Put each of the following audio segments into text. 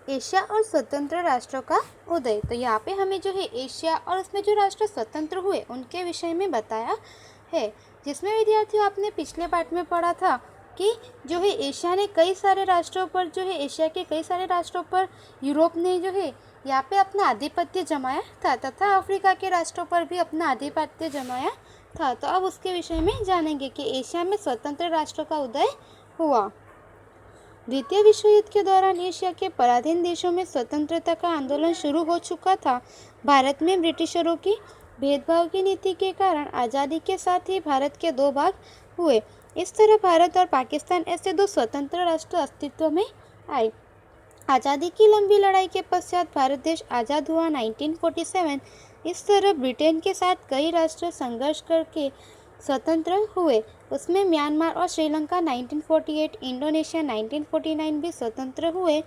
Asia और स्वतंत्र राष्ट्रों का उदय। तो यहाँ पे हमें जो है एशिया और उसमें जो राष्ट्र स्वतंत्र हुए उनके विषय में बताया है, जिसमें विद्यार्थियों आपने पिछले पाठ में पढ़ा था कि जो है एशिया ने कई सारे राष्ट्रों पर जो है एशिया के कई सारे राष्ट्रों पर यूरोप ने जो है यहाँ पे अपना आधिपत्य जमाया था तथा अफ्रीका के राष्ट्रों पर भी अपना आधिपत्य जमाया था। तो अब उसके विषय में जानेंगे कि एशिया में स्वतंत्र राष्ट्रों का उदय हुआ। द्वितीय विश्व युद्ध के दौरान एशिया के पराधीन देशों में स्वतंत्रता का आंदोलन शुरू हो चुका था। भारत में ब्रिटिशरों की भेदभाव की नीति के कारण आज़ादी के साथ ही भारत के दो भाग हुए। इस तरह भारत और पाकिस्तान ऐसे दो स्वतंत्र राष्ट्र अस्तित्व में आए। आज़ादी की लंबी लड़ाई के पश्चात भारत देश आज़ाद हुआ 1947। इस तरह ब्रिटेन के साथ कई राष्ट्र संघर्ष करके स्वतंत्र हुए। उसमें म्यांमार और श्रीलंका 1948, इंडोनेशिया 1949 भी स्वतंत्र हुए।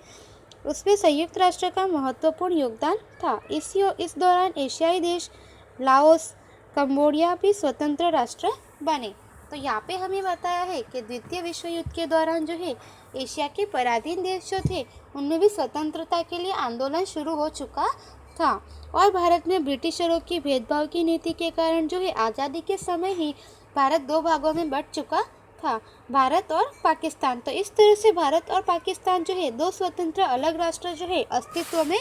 उसमें संयुक्त राष्ट्र का महत्वपूर्ण योगदान था। इस दौरान एशियाई देश लाओस, कंबोडिया भी स्वतंत्र राष्ट्र बने। तो यहाँ पे हमें बताया है कि द्वितीय विश्व युद्ध के दौरान जो है एशिया के पराधीन देश जो थे उनमें भी स्वतंत्रता के लिए आंदोलन शुरू हो चुका था और भारत में ब्रिटिशरों की भेदभाव की नीति के कारण जो है आज़ादी के समय ही भारत दो भागों में बंट चुका था, भारत और पाकिस्तान। तो इस तरह से भारत और पाकिस्तान जो है दो स्वतंत्र अलग राष्ट्र जो है अस्तित्व में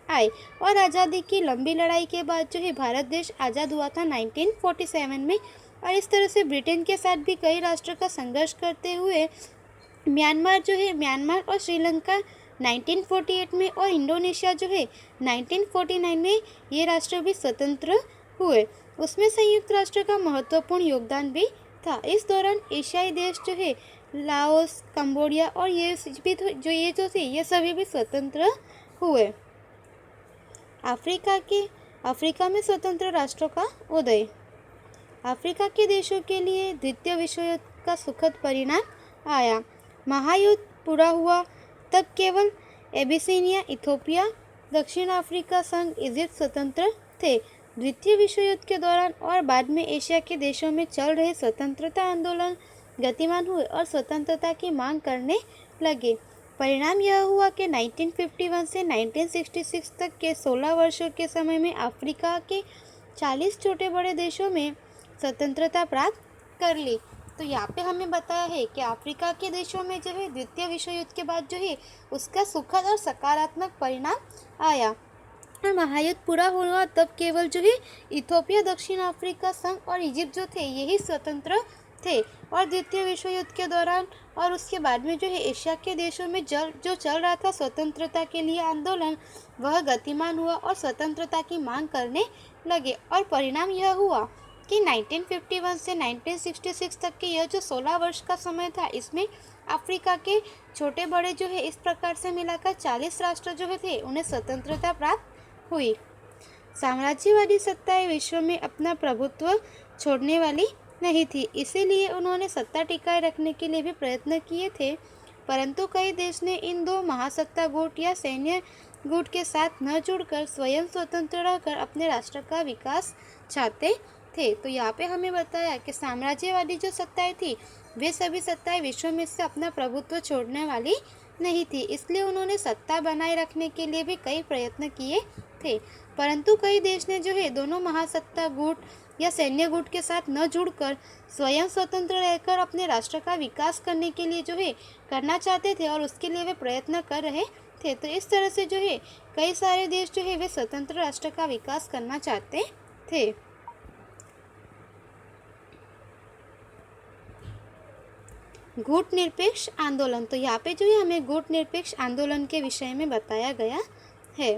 आए और आज़ादी की लंबी लड़ाई के बाद जो है भारत देश आज़ाद हुआ था 1947 में। और इस तरह से ब्रिटेन के साथ भी कई राष्ट्र का संघर्ष करते हुए म्यांमार और श्रीलंका 1948 में और इंडोनेशिया जो है 1949 में ये राष्ट्र भी स्वतंत्र हुए। उसमें संयुक्त राष्ट्र का महत्वपूर्ण योगदान भी था। इस दौरान एशियाई देश जो है लाओस, कंबोडिया और ये सभी भी स्वतंत्र हुए। अफ्रीका में स्वतंत्र राष्ट्रों का उदय। अफ्रीका के देशों के लिए द्वितीय विश्व युद्ध का सुखद परिणाम आया। महायुद्ध पूरा हुआ तब केवल एबिसिनिया, इथियोपिया, दक्षिण अफ्रीका संग इजिप्ट स्वतंत्र थे। द्वितीय विश्व युद्ध के दौरान और बाद में एशिया के देशों में चल रहे स्वतंत्रता आंदोलन गतिमान हुए और स्वतंत्रता की मांग करने लगे। परिणाम यह हुआ कि 1951 से 1966 तक के 16 वर्षों के समय में अफ्रीका के 40 छोटे बड़े देशों में स्वतंत्रता प्राप्त कर ली। तो यहाँ पे हमें बताया है कि अफ्रीका के देशों में जो है द्वितीय विश्व युद्ध के बाद जो है उसका सुखद और सकारात्मक परिणाम आया और महायुद्ध पूरा हुआ तब केवल जो है इथियोपिया, दक्षिण अफ्रीका संघ और इजिप्ट जो थे यही स्वतंत्र थे। और द्वितीय विश्व युद्ध के दौरान और उसके बाद में जो है एशिया के देशों में जो चल रहा था स्वतंत्रता के लिए आंदोलन वह गतिमान हुआ और स्वतंत्रता की मांग करने लगे। और परिणाम यह हुआ कि 1951 से 1966 तक के यह जो 16 वर्ष का समय था इसमें अफ्रीका के छोटे बड़े जो है इस प्रकार से मिलाकर 40 राष्ट्र जो थे उन्हें स्वतंत्रता प्राप्त हुई। साम्राज्यवादी सत्ताएं विश्व में अपना प्रभुत्व छोड़ने वाली नहीं थी, इसीलिए उन्होंने सत्ता टिकाए रखने के लिए भी प्रयत्न किए थे। परंतु कई देश ने इन दो महासत्ता गुट या सैन्य गुट के साथ न जुड़कर स्वयं स्वतंत्र रहकर अपने राष्ट्र का विकास चाहते थे। तो यहाँ पे हमें बताया कि साम्राज्यवादी जो सत्ताएं थी वे सभी सत्ताएं विश्व में से अपना प्रभुत्व छोड़ने वाली नहीं थी, इसलिए उन्होंने सत्ता बनाए रखने के लिए भी कई प्रयत्न किए थे। परंतु कई देश ने जो है दोनों महासत्ता गुट या सैन्य गुट के साथ न जुड़कर स्वयं स्वतंत्र रहकर अपने राष्ट्र का विकास करने के लिए जो है करना चाहते थे और उसके लिए वे प्रयत्न कर रहे थे। तो इस तरह से जो है कई सारे देश जो है वे स्वतंत्र राष्ट्र का विकास करना चाहते थे। गुट निरपेक्ष आंदोलन। तो यहाँ पे जो है हमें गुट निरपेक्ष आंदोलन के विषय में बताया गया है।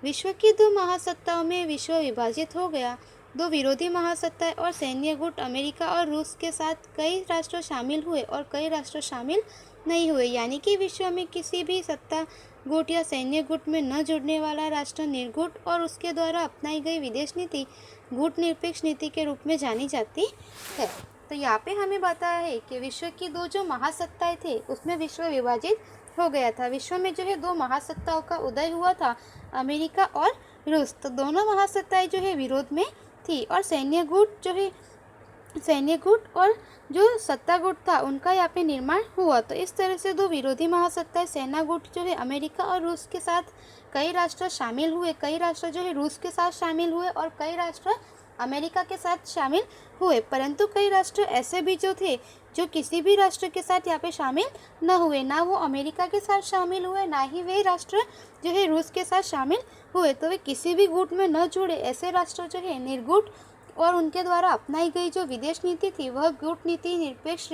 विश्व की दो महासत्ताओं में विश्व विभाजित हो गया। दो विरोधी महासत्ताएं और सैन्य गुट अमेरिका और रूस के साथ कई राष्ट्र शामिल हुए और कई राष्ट्र शामिल नहीं हुए, यानी कि विश्व में किसी भी सत्ता गुट या सैन्य गुट में न जुड़ने वाला राष्ट्र निर्गुट और उसके द्वारा अपनाई गई विदेश नीति गुट निरपेक्ष नीति के रूप में जानी जाती है। तो यहाँ पे हमें बताया है कि विश्व की दो जो महासत्ताएं थे उसमें विश्व विभाजित हो गया था। विश्व में जो है दो महासत्ताओं का उदय हुआ था, अमेरिका और रूस। तो दोनों महासत्ताएं जो है विरोध में थी और सैन्य गुट जो है सैन्य गुट और जो सत्ता गुट था उनका यहाँ पे निर्माण हुआ। तो इस तरह से दो विरोधी महासत्ताएं सेना गुट जो है अमेरिका और रूस के साथ कई राष्ट्र शामिल हुए, कई राष्ट्र जो है रूस के साथ शामिल हुए और कई राष्ट्र अमेरिका के साथ शामिल हुए। परंतु कई राष्ट्र ऐसे भी जो थे जो किसी भी राष्ट्र के साथ यहाँ पे शामिल न हुए, ना वो अमेरिका के साथ शामिल हुए, ना ही वे राष्ट्र जो है रूस के साथ शामिल हुए। तो वे किसी भी गुट में न जुड़े ऐसे राष्ट्र जो है निर्गुट और उनके द्वारा अपनाई गई जो विदेश नीति थी वह गुट निरपेक्ष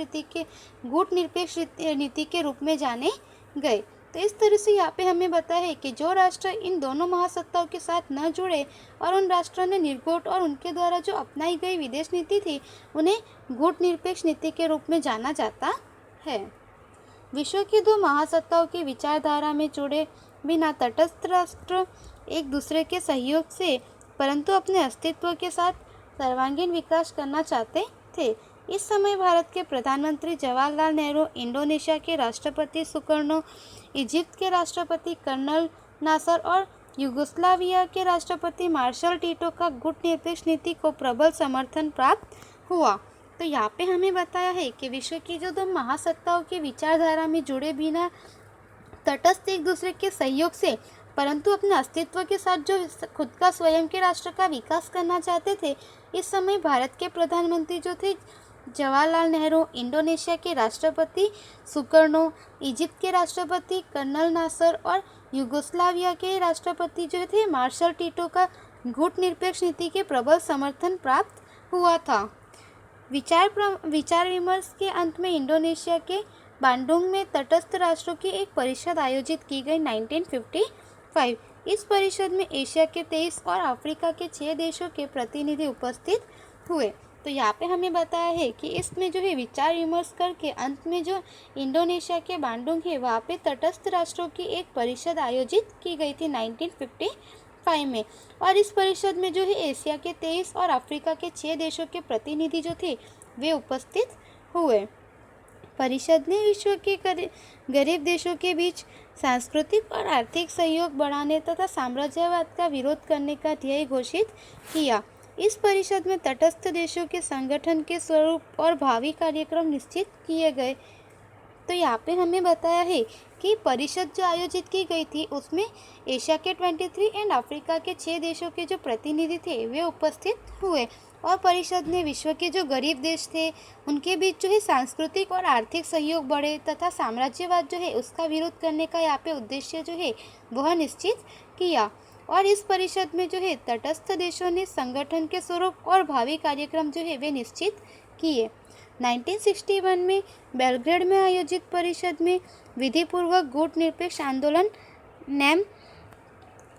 नीति के रूप में जाने गए। तो इस तरह से यहाँ पे हमें बताया है कि जो राष्ट्र इन दोनों महासत्ताओं के साथ न जुड़े और उन राष्ट्रों ने निर्गुट और उनके द्वारा जो अपनाई गई विदेश नीति थी उन्हें गुट निरपेक्ष नीति के रूप में जाना जाता है। विश्व की दो महासत्ताओं की विचारधारा में जुड़े बिना तटस्थ राष्ट्र एक दूसरे के सहयोग से परंतु अपने अस्तित्व के साथ सर्वांगीण विकास करना चाहते थे। इस समय भारत के प्रधानमंत्री जवाहरलाल नेहरू, इंडोनेशिया के राष्ट्रपति सुकर्णो, इजिप्ट के राष्ट्रपति कर्नल नासर और यूगोस्लाविया के राष्ट्रपति मार्शल टीटो का गुट निरपेक्ष नीति को प्रबल समर्थन प्राप्त हुआ। तो यहाँ पे हमें बताया है कि विश्व की जो दो महासत्ताओं की विचारधारा में जुड़े बिना तटस्थ एक दूसरे के सहयोग से परंतु अपने अस्तित्व के साथ जो खुद का स्वयं के राष्ट्र का विकास करना चाहते थे, इस समय भारत के प्रधानमंत्री जो थे जवाहरलाल नेहरू, इंडोनेशिया के राष्ट्रपति सुकर्णो, इजिप्ट के राष्ट्रपति कर्नल नासर और यूगोस्लाविया के राष्ट्रपति जो थे मार्शल टीटो का गुट निरपेक्ष नीति के प्रबल समर्थन प्राप्त हुआ था। विचार विमर्श के अंत में इंडोनेशिया के बांडुंग में तटस्थ राष्ट्रों की एक परिषद आयोजित की गई 1955। इस परिषद में एशिया के 23 और अफ्रीका के 6 देशों के प्रतिनिधि उपस्थित हुए। तो यहाँ पे हमें बताया है कि इसमें जो है विचार विमर्श करके अंत में जो इंडोनेशिया के बांडुंग है वहाँ पे तटस्थ राष्ट्रों की एक परिषद आयोजित की गई थी 1955 में। और इस परिषद में जो है एशिया के 23 और अफ्रीका के 6 देशों के प्रतिनिधि जो थे वे उपस्थित हुए। परिषद ने विश्व के गरीब देशों के बीच सांस्कृतिक और आर्थिक सहयोग बढ़ाने तथा साम्राज्यवाद का विरोध करने का ध्येय घोषित किया। इस परिषद में तटस्थ देशों के संगठन के स्वरूप और भावी कार्यक्रम निश्चित किए गए। तो यहाँ पे हमें बताया है कि परिषद जो आयोजित की गई थी उसमें एशिया के 23 एंड अफ्रीका के 6 देशों के जो प्रतिनिधि थे वे उपस्थित हुए और परिषद ने विश्व के जो गरीब देश थे उनके बीच जो है सांस्कृतिक और आर्थिक सहयोग बढ़े तथा साम्राज्यवाद जो है उसका विरोध करने का यहाँ पे उद्देश्य जो है वह निश्चित किया। और इस परिषद में जो है तटस्थ देशों ने संगठन के स्वरूप और भावी कार्यक्रम जो है वे निश्चित किए। 1961 में बेलग्रेड में आयोजित परिषद में विधिपूर्वक गुट निरपेक्ष आंदोलन नेम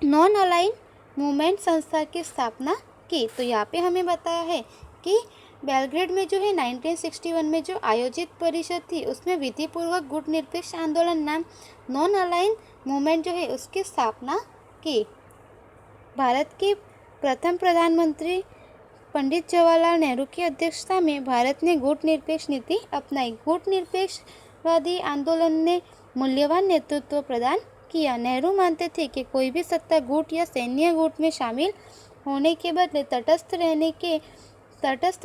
नॉन अलाइन मूवमेंट संस्था की स्थापना की। तो यहाँ पे हमें बताया है कि बेलग्रेड में जो है 1961 में जो आयोजित परिषद थी उसमें विधिपूर्वक गुट निरपेक्ष आंदोलन नाम नॉन अलाइन मूवमेंट जो है उसकी स्थापना की। भारत के प्रथम प्रधानमंत्री पंडित जवाहरलाल नेहरू की अध्यक्षता में भारत ने गुट निरपेक्ष नीति अपनाई। गुट निरपेक्षवादी आंदोलन ने मूल्यवान नेतृत्व प्रदान किया। नेहरू मानते थे कि कोई भी सत्ता गुट या सैन्य गुट में शामिल होने के बदले तटस्थ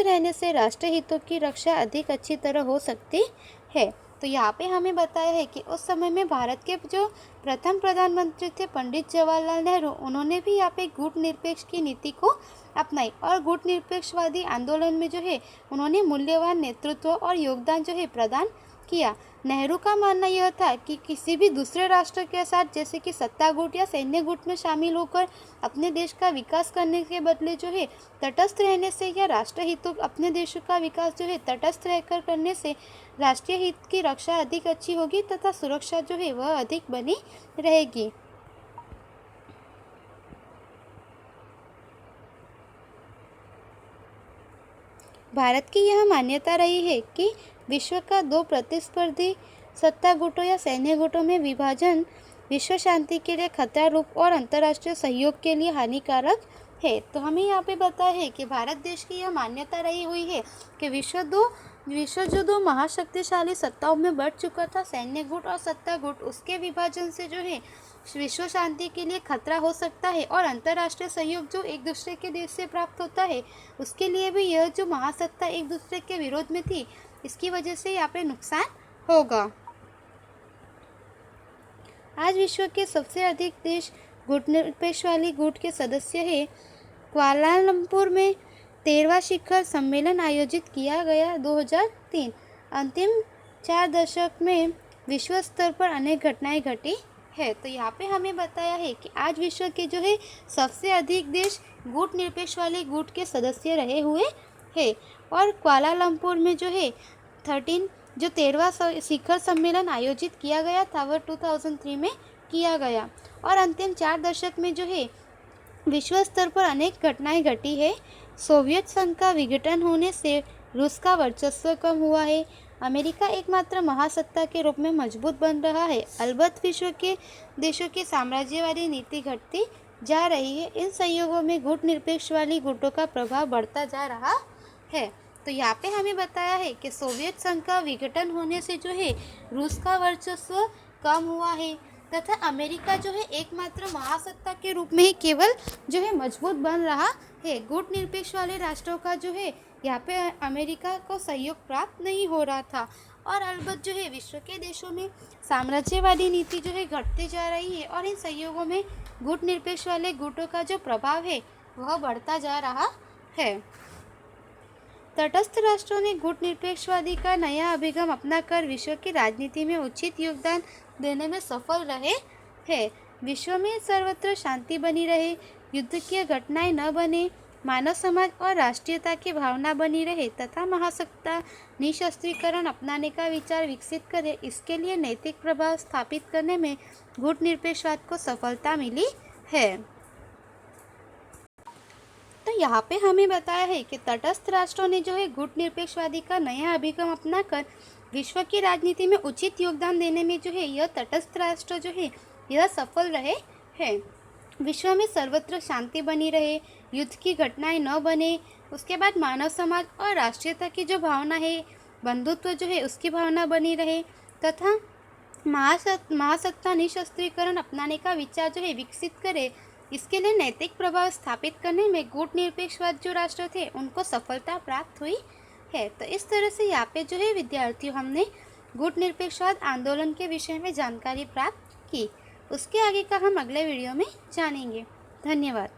रहने से राष्ट्र हितों की रक्षा अधिक अच्छी तरह हो सकती है। तो यहाँ पे हमें बताया है कि उस समय में भारत के जो प्रथम प्रधानमंत्री थे पंडित जवाहरलाल नेहरू उन्होंने भी यहाँ पे गुट निरपेक्ष की नीति को अपनाई और गुट निरपेक्षवादी आंदोलन में जो है उन्होंने मूल्यवान नेतृत्व और योगदान जो है प्रदान किया। नेहरू का मानना यह था कि किसी भी दूसरे राष्ट्र के साथ जैसे कि सत्ता गुट या सैन्य गुट में शामिल होकर अपने देश का विकास करने के बदले जो है तटस्थ रहने से या राष्ट्र हितों अपने देशों का विकास जो है तटस्थ रहकर करने से राष्ट्रीय हित की रक्षा अधिक अच्छी होगी तथा सुरक्षा जो है वह अधिक बनी रहेगी। भारत की यह मान्यता रही है कि विश्व का दो प्रतिस्पर्धी सत्ता गुटों या सैन्य गुटों में विभाजन विश्व शांति के लिए खतरा रूप और अंतर्राष्ट्रीय सहयोग के लिए हानिकारक है। तो हमें यहाँ पे बताया है कि भारत देश की यह मान्यता रही हुई है कि विश्व दो विश्व जो दो महाशक्तिशाली सत्ताओं में बढ़ चुका था, सैन्य गुट और सत्ता गुट, उसके विभाजन से जो है विश्व शांति के लिए खतरा हो सकता है। और अंतर्राष्ट्रीय सहयोग जो एक दूसरे के देश से प्राप्त होता है, उसके लिए भी यह जो महासत्ता एक दूसरे के विरोध में थी, इसकी वजह से यहाँ पे नुकसान होगा। आज विश्व के सबसे अधिक देश गुटनिरपेक्ष वाली गुट के सदस्य हैं। कुआलालंपुर में 13वां शिखर सम्मेलन आयोजित किया गया 2003। अंतिम 4 दशक में विश्व स्तर पर अनेक घटनाएं घटी है। तो यहाँ पे हमें बताया है कि आज विश्व के जो है सबसे अधिक देश गुट निरपेक्ष वाले गुट के सदस्य रहे हुए हैं। और कुआलालंपुर में जो है 13वां शिखर सम्मेलन आयोजित किया गया था, वह 2003 में किया गया। और अंतिम 4 दशक में जो है विश्व स्तर पर अनेक घटनाएं घटी है। सोवियत संघ का विघटन होने से रूस का वर्चस्व कम हुआ है। अमेरिका एकमात्र महासत्ता के रूप में मजबूत बन रहा है। अलबत्त विश्व के देशों की साम्राज्यवादी नीति घटती जा रही है। इन संयोगों में गुट निरपेक्ष वाली गुटों का प्रभाव बढ़ता जा रहा है। तो यहाँ पे हमें बताया है कि सोवियत संघ का विघटन होने से जो है रूस का वर्चस्व कम हुआ है तथा अमेरिका जो है एकमात्र महासत्ता के रूप में ही केवल जो है मजबूत बन रहा है। गुट निरपेक्ष वाले राष्ट्रों का जो है यहाँ पे अमेरिका को सहयोग प्राप्त नहीं हो रहा था। और अलबत्त जो है विश्व के देशों में साम्राज्यवादी नीति जो है घटती जा रही है और इन सहयोगों में गुट निरपेक्ष वाले गुटों का जो प्रभाव है वह बढ़ता जा रहा है। तटस्थ राष्ट्रों ने गुट निरपेक्षवादी का नया अभिगम अपनाकर विश्व की राजनीति में उचित योगदान देने में सफल रहे हैं। विश्व में सर्वत्र शांति बनी रहे, युद्ध की घटनाएं न बने, मानव समाज और राष्ट्रीयता की भावना बनी रहे तथा महासत्ता निशस्त्रीकरण अपनाने का विचार विकसित करे, इसके लिए नैतिक प्रभाव स्थापित करने में गुट निरपेक्षवाद को सफलता मिली है। तो यहाँ पे हमें बताया है कि तटस्थ राष्ट्रों ने जो है गुट निरपेक्षवादी का नया अभिगम अपनाकर विश्व की राजनीति में उचित योगदान देने में जो है यह तटस्थ राष्ट्र जो है यह सफल रहे हैं। विश्व में सर्वत्र शांति बनी रहे, युद्ध की घटनाएं न बने, उसके बाद मानव समाज और राष्ट्रीयता की जो भावना है, बंधुत्व जो है उसकी भावना बनी रहे तथा महासत्ता निशस्त्रीकरण अपनाने का विचार जो है विकसित करे, इसके लिए नैतिक प्रभाव स्थापित करने में गुट निरपेक्षवाद जो राष्ट्र थे उनको सफलता प्राप्त हुई है। तो इस तरह से यहाँ पे जो है विद्यार्थियों हमने गुट निरपेक्षवाद आंदोलन के विषय में जानकारी प्राप्त की। उसके आगे का हम अगले वीडियो में जानेंगे। धन्यवाद।